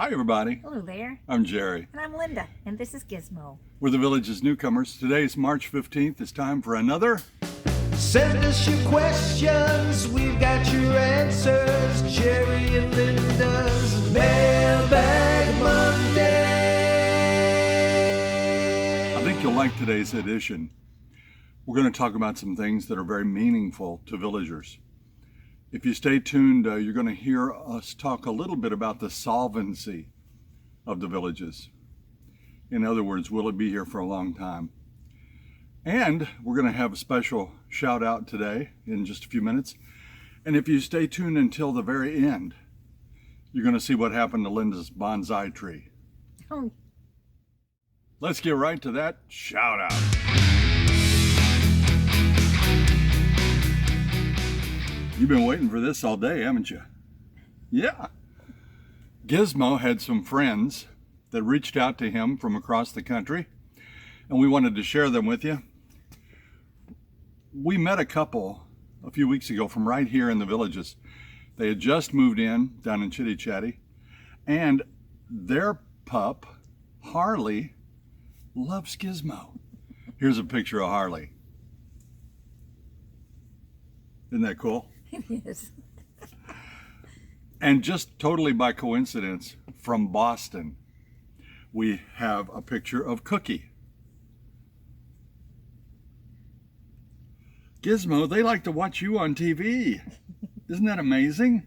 Hi, everybody. Hello there. I'm Jerry. And I'm Linda, and this is Gizmo. We're the Village's Newcomers. Today is March 15th. It's time for another... Send us your questions, we've got your answers. Jerry and Linda's Mailbag Monday. I think you'll like today's edition. We're going to talk about some things that are very meaningful to villagers. If you stay tuned, you're going to hear us talk a little bit about the solvency of the villages. In other words, will it be here for a long time? And we're going to have a special shout out today in just a few minutes. And if you stay tuned until the very end, you're going to see what happened to Linda's bonsai tree. Oh. Let's get right to that shout out. You've been waiting for this all day, haven't you? Yeah. Gizmo had some friends that reached out to him from across the country, and we wanted to share them with you. We met a couple a few weeks ago from right here in the Villages. They had just moved in down in Chitty Chatty, and their pup, Harley, loves Gizmo. Here's a picture of Harley. Isn't that cool? It is. And just totally by coincidence, from Boston, we have a picture of Cookie. Gizmo, they like to watch you on TV. Isn't that amazing?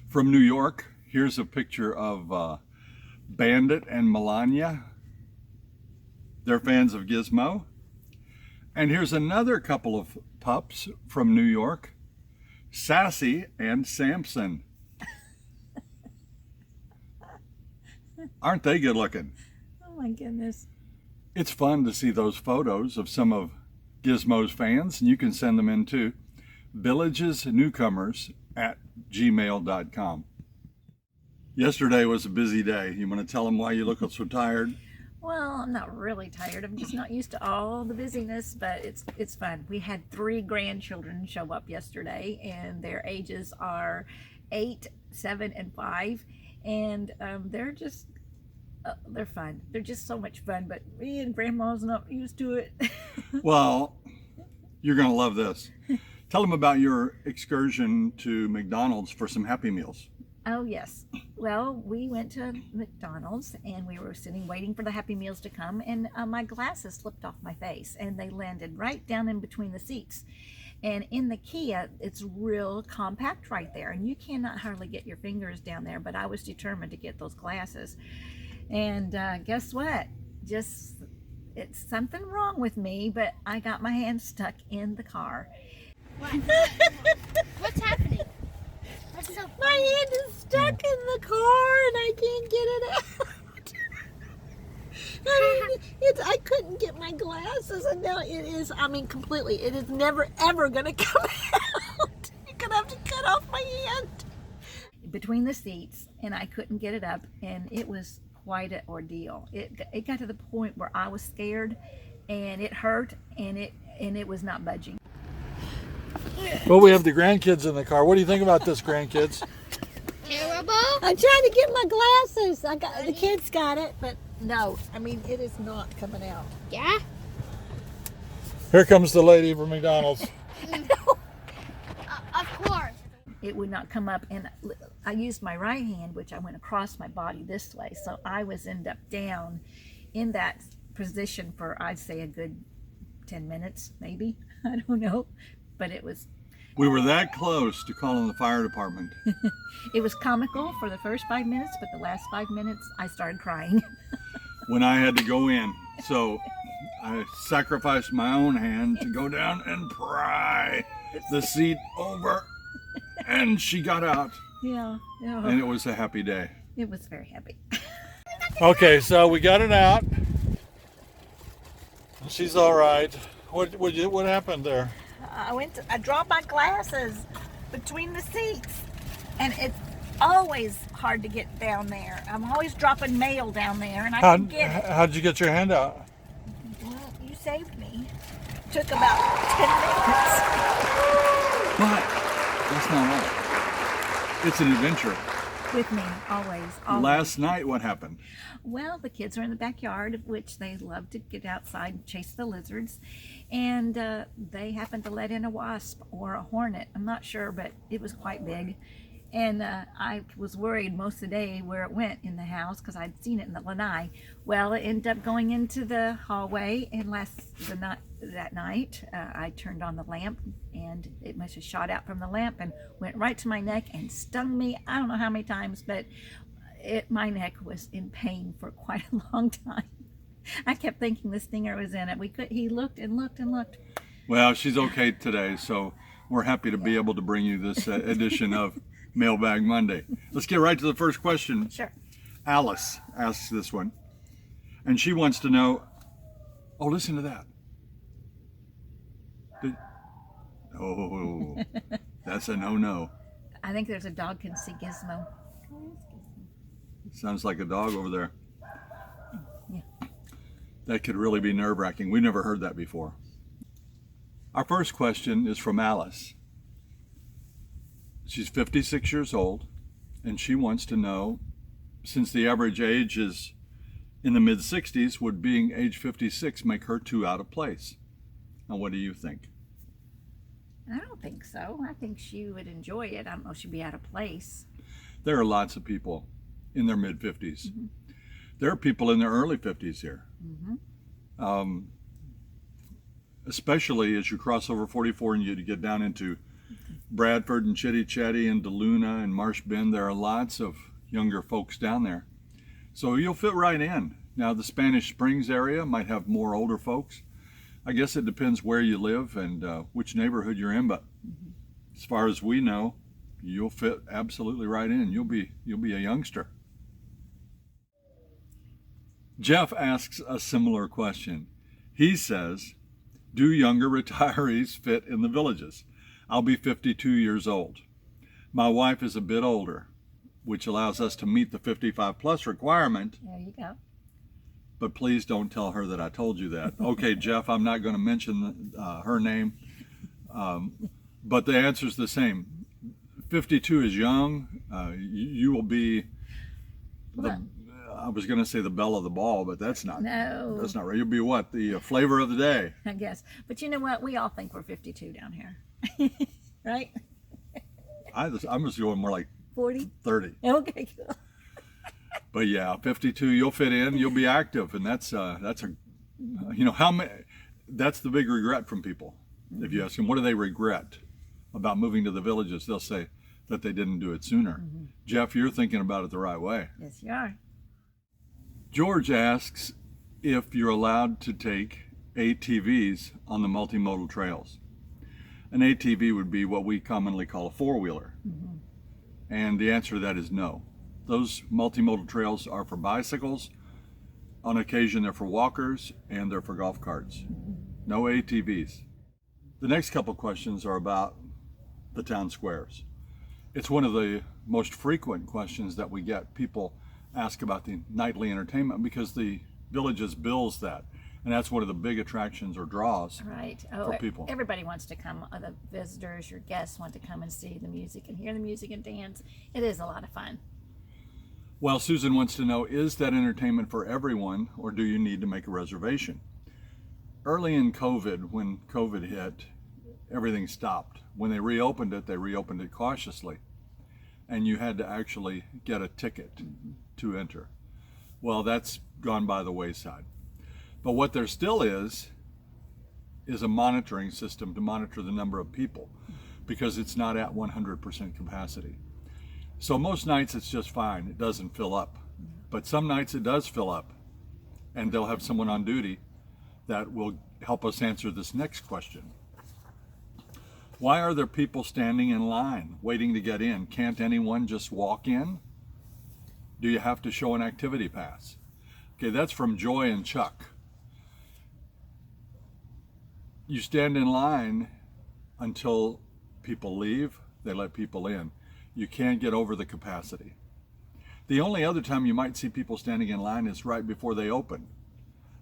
From New York, here's a picture of Bandit and Melania. They're fans of Gizmo. And here's another couple of pups from New York, Sassy and Samson. Aren't they good looking? Oh my goodness. It's fun to see those photos of some of Gizmo's fans, and you can send them in to villagesnewcomers@gmail.com. Yesterday was a busy day. You want to tell them why you look so tired? Well, I'm not really tired. I'm just not used to all the busyness, but it's fun. We had 3 grandchildren show up yesterday, and their ages are 8, 7, and 5, and they're fun. They're just so much fun, but me and Grandma's not used to it. Well, you're going to love this. Tell them about your excursion to McDonald's for some Happy Meals. Oh, yes. Well, we went to McDonald's, and we were sitting waiting for the Happy Meals to come, and my glasses slipped off my face, and they landed right down in between the seats. And in the Kia, it's real compact right there, and you cannot hardly get your fingers down there, but I was determined to get those glasses. And guess what? It's something wrong with me, but I got my hand stuck in the car. What? What's happening? What's so funny? My hand is stuck in the car and I can't get it out. I couldn't get my glasses, and now it is, completely. It is never ever going to come out. You're going to have to cut off my hand. Between the seats, and I couldn't get it up, and it was quite an ordeal. It got to the point where I was scared, and it hurt, and it was not budging. Well, we have the grandkids in the car. What do you think about this, grandkids? Terrible? I'm trying to get my glasses. The kids got it, but no. It is not coming out. Yeah? Here comes the lady from McDonald's. Of course. It would not come up, and I used my right hand, which I went across my body this way, so I was end up down in that position for, I'd say, a good 10 minutes, maybe. I don't know, but it was... We were that close to calling the fire department. It was comical for the first 5 minutes, but the last 5 minutes, I started crying. When I had to go in, so I sacrificed my own hand to go down and pry the seat over, and she got out. Yeah. And it was a happy day. It was very happy. Okay, so we got it out. She's all right. What happened there? I dropped my glasses between the seats, and it's always hard to get down there. I'm always dropping mail down there, and I can get it. How'd you get your hand out? Well, you saved me. Took about 10 minutes. What? That's not right. It's an adventure. With me, always, always. Last night, what happened? Well, the kids are in the backyard, which they love to get outside and chase the lizards. And they happened to let in a wasp or a hornet. I'm not sure, but it was quite big. And I was worried most of the day where it went in the house because I'd seen it in the lanai. Well, it ended up going into the hallway, and that night I turned on the lamp, and it must have shot out from the lamp and went right to my neck and stung me. I don't know how many times, but my neck was in pain for quite a long time. I kept thinking the stinger was in it. He looked and looked and looked. Well, she's okay today, so we're happy to be able to bring you this edition of Mailbag Monday. Let's get right to the first question. Sure. Alice asks this one, and she wants to know, oh, listen to that. Oh, that's a no-no. I think there's a dog can see Gizmo. Sounds like a dog over there. Yeah. That could really be nerve-wracking. We never heard that before. Our first question is from Alice. She's 56 years old, and she wants to know, since the average age is in the mid-60s, would being age 56 make her too out of place? Now, what do you think? I don't think so. I think she would enjoy it. I don't know if she'd be out of place. There are lots of people in their mid-50s. Mm-hmm. There are people in their early 50s here. Mm-hmm. Especially as you cross over 44 and you get down into Bradford and Chitty Chatty and DeLuna and Marsh Bend. There are lots of younger folks down there. So you'll fit right in. Now, the Spanish Springs area might have more older folks. I guess it depends where you live and which neighborhood you're in, but as far as we know, you'll fit absolutely right in. You'll be a youngster. Jeff asks a similar question. He says, do younger retirees fit in the villages? I'll be 52 years old. My wife is a bit older, which allows us to meet the 55 plus requirement. There you go. But please don't tell her that I told you that. Okay, Jeff, I'm not going to mention her name, but the answer's the same. 52 is young. You will be I was going to say the belle of the ball, but that's not. No. That's not right. You'll be what? The flavor of the day. I guess. But you know what? We all think we're 52 down here. Right? I'm just going more like 40? 30. Okay, cool. But yeah, 52, you'll fit in, you'll be active, and that's the big regret from people. If you ask them, what do they regret about moving to the villages? They'll say that they didn't do it sooner. Mm-hmm. Jeff, you're thinking about it the right way. Yes, you are. George asks if you're allowed to take ATVs on the multimodal trails. An ATV would be what we commonly call a four-wheeler. Mm-hmm. And the answer to that is no. Those multimodal trails are for bicycles. On occasion, they're for walkers, and they're for golf carts. Mm-hmm. No ATVs. The next couple questions are about the town squares. It's one of the most frequent questions that we get. People ask about the nightly entertainment because the villages bills that. And that's one of the big attractions or draws for people. Everybody wants to come. The visitors, your guests want to come and see the music and hear the music and dance. It is a lot of fun. Well, Susan wants to know, is that entertainment for everyone, or do you need to make a reservation? Early in COVID, when COVID hit, everything stopped. When they reopened it cautiously. And you had to actually get a ticket to enter. Well, that's gone by the wayside. But what there still is a monitoring system to monitor the number of people, because it's not at 100% capacity. So most nights it's just fine, it doesn't fill up. But some nights it does fill up, and they'll have someone on duty that will help us answer this next question. Why are there people standing in line waiting to get in? Can't anyone just walk in? Do you have to show an activity pass? Okay, that's from Joy and Chuck. You stand in line until people leave, they let people in. You can't get over the capacity. The only other time you might see people standing in line is right before they open.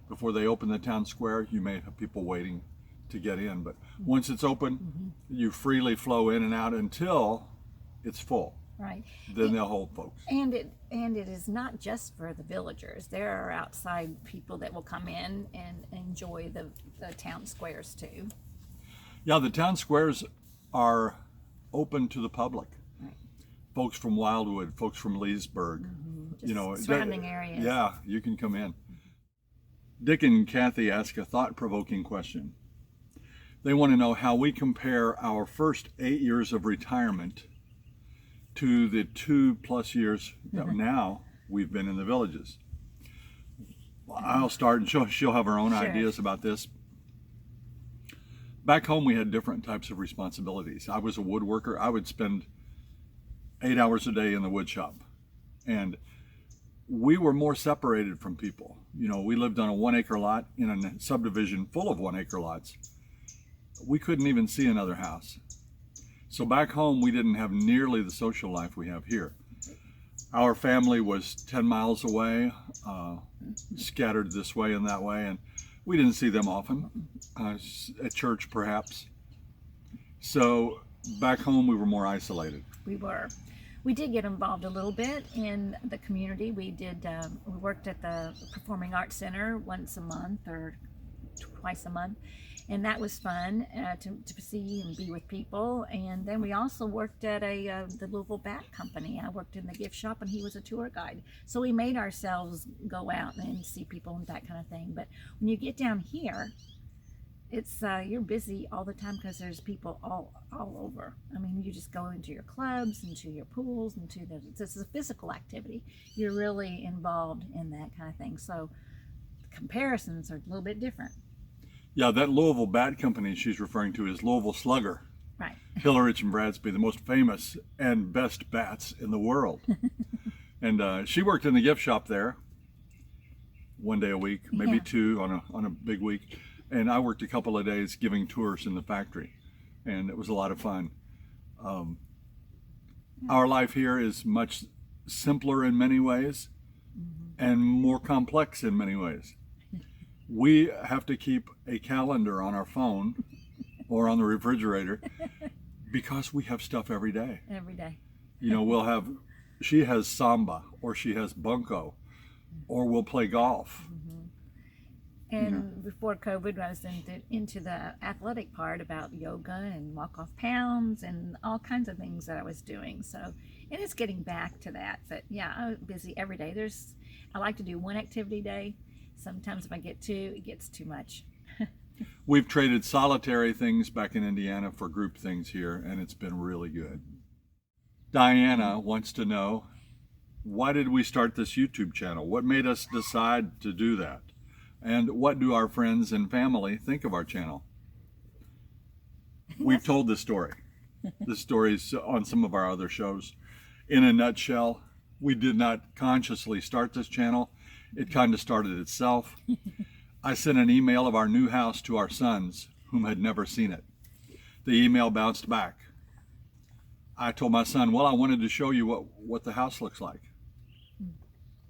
Before they open the town square, you may have people waiting to get in, but once it's open, you freely flow in and out until it's full. Right. then they'll hold folks. And it is not just for the villagers. There are outside people that will come in and enjoy the town squares too. Yeah, the town squares are open to the public. Right. Folks from Wildwood, folks from Leesburg, Just surrounding areas. Yeah, you can come in. Dick and Kathy ask a thought-provoking question. They want to know how we compare our first 8 years of retirement to the 2+ years that now we've been in the villages. I'll start, and she'll have her own Sure. ideas about this. Back home, we had different types of responsibilities. I was a woodworker. I would spend 8 hours a day in the wood shop, and we were more separated from people. We lived on a 1-acre lot in a subdivision full of 1-acre lots. We couldn't even see another house. So back home, we didn't have nearly the social life we have here. Our family was 10 miles away, scattered this way and that way, and we didn't see them often, at church perhaps. So back home, we were more isolated. We were. We did get involved a little bit in the community. We worked at the Performing Arts Center once a month or twice a month, and that was fun to see and be with people. And then we also worked at the Louisville Bat Company. I worked in the gift shop, and he was a tour guide. So we made ourselves go out and see people and that kind of thing. But when you get down here, it's you're busy all the time because there's people all over. I mean, you just go into your clubs, into your pools, it's a physical activity. You're really involved in that kind of thing. So the comparisons are a little bit different. Yeah, that Louisville Bat Company she's referring to is Louisville Slugger. Right. Hillerich and Bradsby, the most famous and best bats in the world. And she worked in the gift shop there 1 day a week, maybe two on a big week. And I worked a couple of days giving tours in the factory, and it was a lot of fun. Our life here is much simpler in many ways and more complex in many ways. We have to keep a calendar on our phone or on the refrigerator because we have stuff every day. Every day. She has samba, or she has bunco, or we'll play golf. And before COVID, I was into the athletic part about yoga and walk off pounds and all kinds of things that I was doing. So, and it's getting back to that. But yeah, I'm busy every day. I like to do one activity a day. Sometimes if I get two, it gets too much. We've traded solitary things back in Indiana for group things here, and it's been really good. Diana wants to know, why did we start this YouTube channel? What made us decide to do that? And what do our friends and family think of our channel? We've told this story. This story's on some of our other shows. In a nutshell, we did not consciously start this channel. It kind of started itself. I sent an email of our new house to our sons, whom had never seen it. The email bounced back. I told my son, well, I wanted to show you what the house looks like.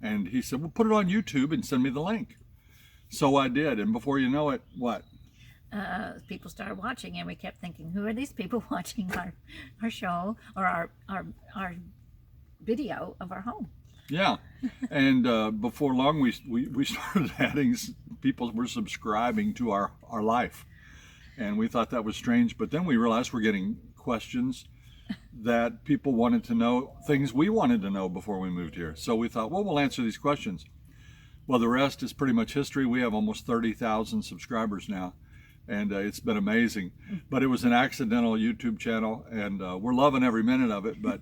And he said, well, put it on YouTube and send me the link. So I did, and before you know it, what? People started watching, and we kept thinking, who are these people watching our show or our video of our home? Yeah, and before long, we started adding people were subscribing to our life, and we thought that was strange. But then we realized we're getting questions that people wanted to know, things we wanted to know before we moved here. So we thought, well, we'll answer these questions. Well, the rest is pretty much history. We have almost 30,000 subscribers now, and it's been amazing. But it was an accidental YouTube channel, and we're loving every minute of it, but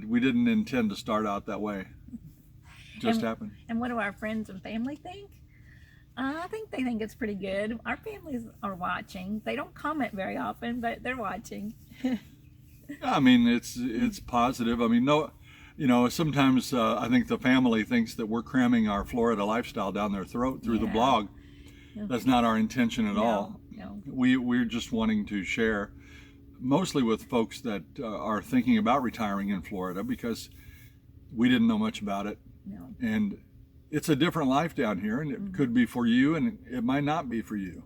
we didn't intend to start out that way. It just happened. And what do our friends and family think? I think they think it's pretty good. Our families are watching. They don't comment very often, but they're watching. I mean, it's positive. I mean, sometimes I think the family thinks that we're cramming our Florida lifestyle down their throat through the blog. That's not our intention at all. No. We're just wanting to share, mostly with folks that are thinking about retiring in Florida, because we didn't know much about it. No. And it's a different life down here, and it could be for you, and it might not be for you.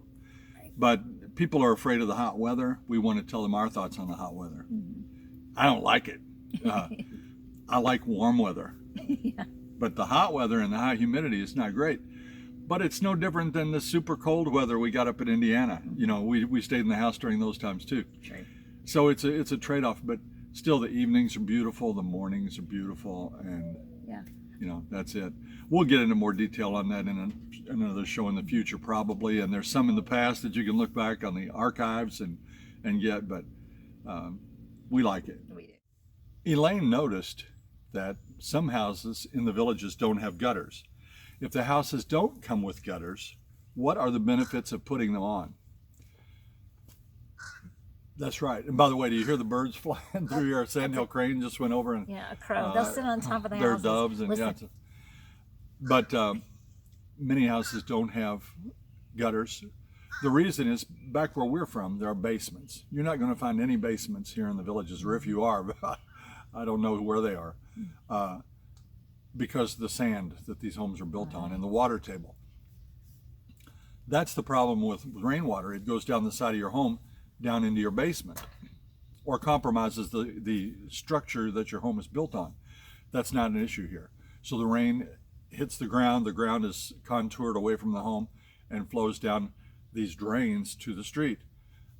Right. But people are afraid of the hot weather. We want to tell them our thoughts on the hot weather. I don't like it. I like warm weather, Yeah. but the hot weather and the high humidity is not great. But it's no different than the super cold weather we got up in Indiana. You know, we stayed in the house during those times too. True. So it's a trade-off, but still the evenings are beautiful, the mornings are beautiful, and Yeah. you know, that's it. We'll get into more detail on that in another show in the future probably, and there's some in the past that you can look back on the archives and get, but we like it. We did. Elaine noticed that some houses in the villages don't have gutters. If the houses don't come with gutters, what are the benefits of putting them on? That's right. And by the way, do you hear the birds flying through here? A sandhill crane just went over and Yeah, a crow. They'll sit on top of the they're houses. doves and Listen, yeah. But many houses don't have gutters. The reason is back where we're from, there are basements. You're not going to find any basements here in the villages, or if you are, but I don't know where they are, because of the sand that these homes are built on and the water table. That's the problem with rainwater. It goes down the side of your home, down into your basement, or compromises the structure that your home is built on. That's not an issue here. So the rain hits the ground is contoured away from the home and flows down these drains to the street.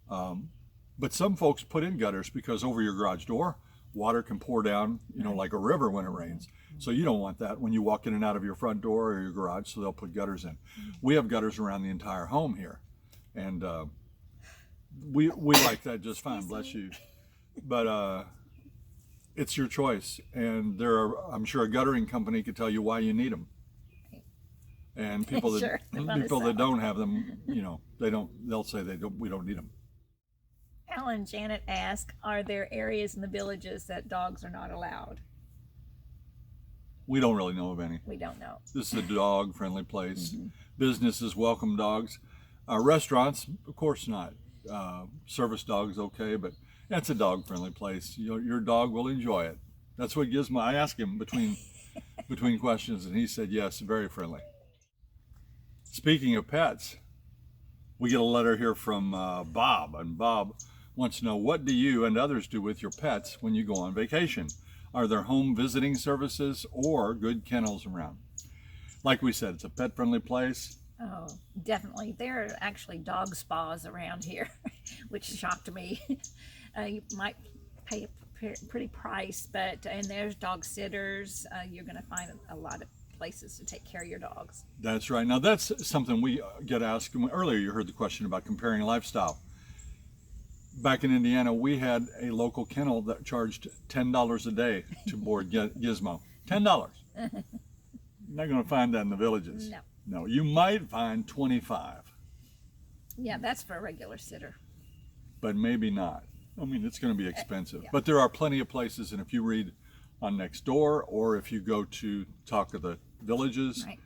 But some folks put in gutters because over your garage door, water can pour down, you know, like a river when it rains. So you don't want that when you walk in and out of your front door or your garage, so they'll put gutters in. We have gutters around the entire home here, and we like that just fine, bless you. But it's your choice, and I'm sure a guttering company could tell you why you need them. And people that Sure, they wanna people sell that don't have them, you know, they'll say we don't need them. Alan Janet asked, are there areas in the villages that dogs are not allowed? We don't really know of any. We don't know. This is a dog-friendly place. Businesses welcome dogs. Restaurants, of course not. Service dogs, okay, but that's a dog-friendly place. Your dog will enjoy it. That's what Gizmo. I asked him between questions, and he said yes, very friendly. Speaking of pets, we get a letter here from Bob, and Bob wants to know, what do you and others do with your pets when you go on vacation? Are there home visiting services or good kennels around? Like we said, it's a pet-friendly place. Oh, definitely. There are actually dog spas around here, which shocked me. You might pay a pretty price, and there's dog sitters. You're going to find a lot of places to take care of your dogs. That's right. Now that's something we get asked. Earlier you heard the question about comparing lifestyle. Back in Indiana, we had a local kennel that charged $10 a day to board Gizmo. $10. You're not going to find that in the villages. No. No, you might find 25, Yeah, that's for a regular sitter. but maybe not. I mean, it's going to be expensive. Yeah. But there are plenty of places, and if you read on Nextdoor or if you go to Talk of the Villages, Right.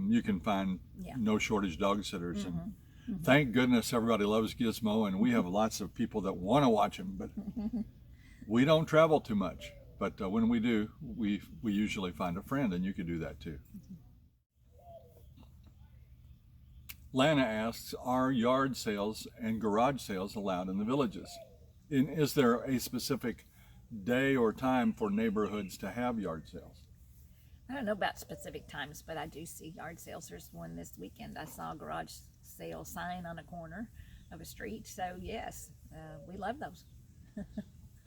you can find Yeah. no shortage dog sitters. And thank goodness everybody loves Gizmo, and we have lots of people that want to watch him, but we don't travel too much. But when we do, we usually find a friend, and you can do that too. Lana asks, are yard sales and garage sales allowed in the villages? Is there a specific day or time for neighborhoods to have yard sales? I don't know about specific times, but I do see yard sales. There's one this weekend. I saw a garage sale sign on a corner of a street. So yes, we love those.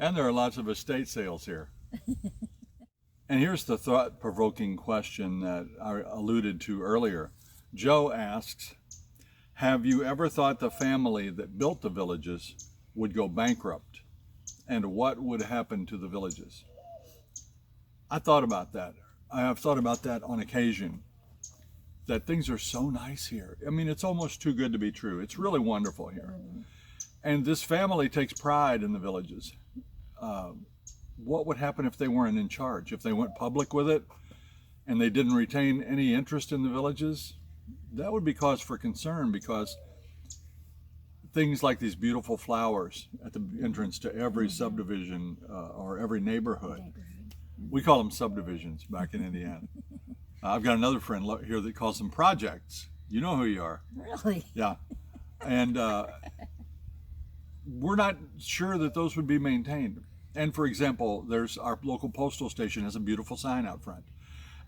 And there are lots of estate sales here. And here's the thought-provoking question that I alluded to earlier. Joe asks, have you ever thought the family that built the villages would go bankrupt? And what would happen to the villages? I thought about that. I have thought about that on occasion, that things are so nice here. I mean, it's almost too good to be true. It's really wonderful here. And this family takes pride in the villages. What would happen if they weren't in charge? If they went public with it and they didn't retain any interest in the villages? That would be cause for concern, because things like these beautiful flowers at the entrance to every subdivision or every neighborhood. We call them subdivisions back in Indiana. I've got another friend here that calls them projects. You know who you are. Really? Yeah. And we're not sure that those would be maintained. And for example, there's our local postal station has a beautiful sign out front,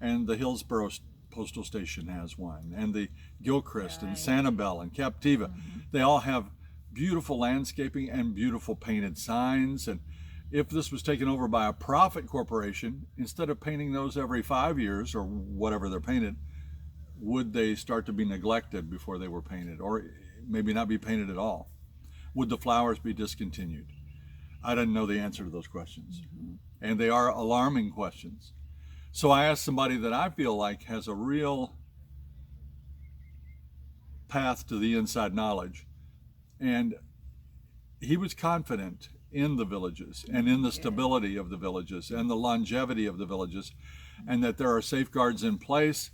and the Hillsborough postal station has one, and the Gilchrist and Sanibel and Captiva. They all have beautiful landscaping and beautiful painted signs. And if this was taken over by a profit corporation, instead of painting those every 5 years or whatever they're painted, would they start to be neglected before they were painted, or maybe not be painted at all? Would the flowers be discontinued? I didn't know the answer to those questions. And they are alarming questions. So I asked somebody that I feel like has a real path to the inside knowledge. And he was confident in the villages and in the stability of the villages and the longevity of the villages, and that there are safeguards in place,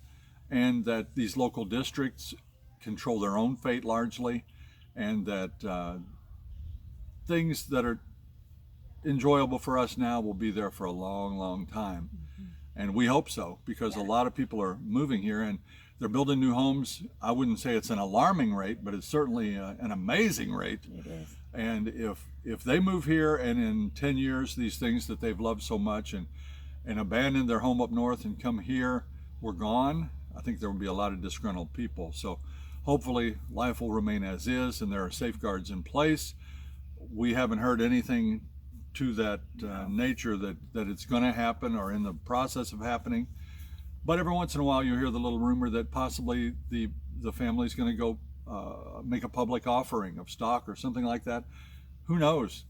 and that these local districts control their own fate largely, and that things that are enjoyable for us now will be there for a long, long time. And we hope so, because a lot of people are moving here and they're building new homes. I wouldn't say it's an alarming rate, but it's certainly an amazing rate. It is. And if they move here and in 10 years, these things that they've loved so much and abandon their home up north and come here, we're gone, I think there will be a lot of disgruntled people. So hopefully life will remain as is and there are safeguards in place. We haven't heard anything to that nature that it's going to happen or in the process of happening. But every once in a while you hear the little rumor that possibly the family's going to go make a public offering of stock or something like that. Who knows?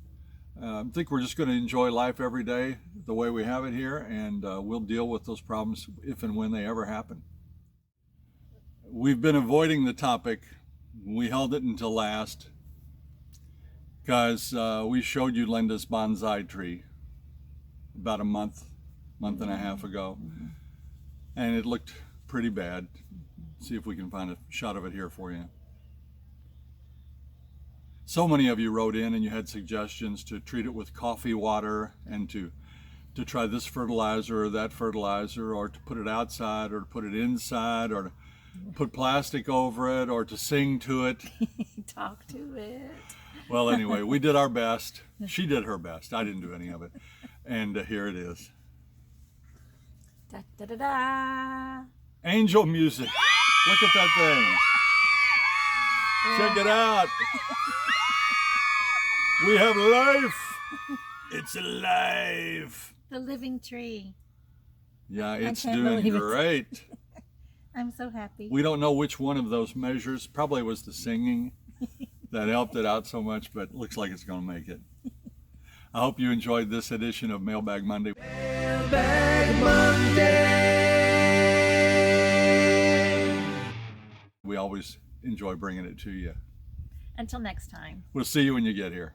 I think we're just going to enjoy life every day the way we have it here, and we'll deal with those problems if and when they ever happen. We've been avoiding the topic. We held it until last, because we showed you Linda's bonsai tree about a month and a half ago, and it looked pretty bad. See if we can find a shot of it here for you. So many of you wrote in and you had suggestions to treat it with coffee water, and to try this fertilizer or that fertilizer, or to put it outside or to put it inside, or to put plastic over it, or to sing to it. Talk to it. Well, anyway, we did our best. She did her best. I didn't do any of it. And here it is. Da, da, da, da. Angel music. Look at that thing. Check it out. We have life. It's alive. The living tree. Yeah, it's can't doing believe it. great. I'm so happy. We don't know which one of those measures. Probably was the singing that helped it out so much, but looks like it's going to make it. I hope you enjoyed this edition of Mailbag Monday. Mailbag Monday. We always enjoy bringing it to you. Until next time. We'll see you when you get here.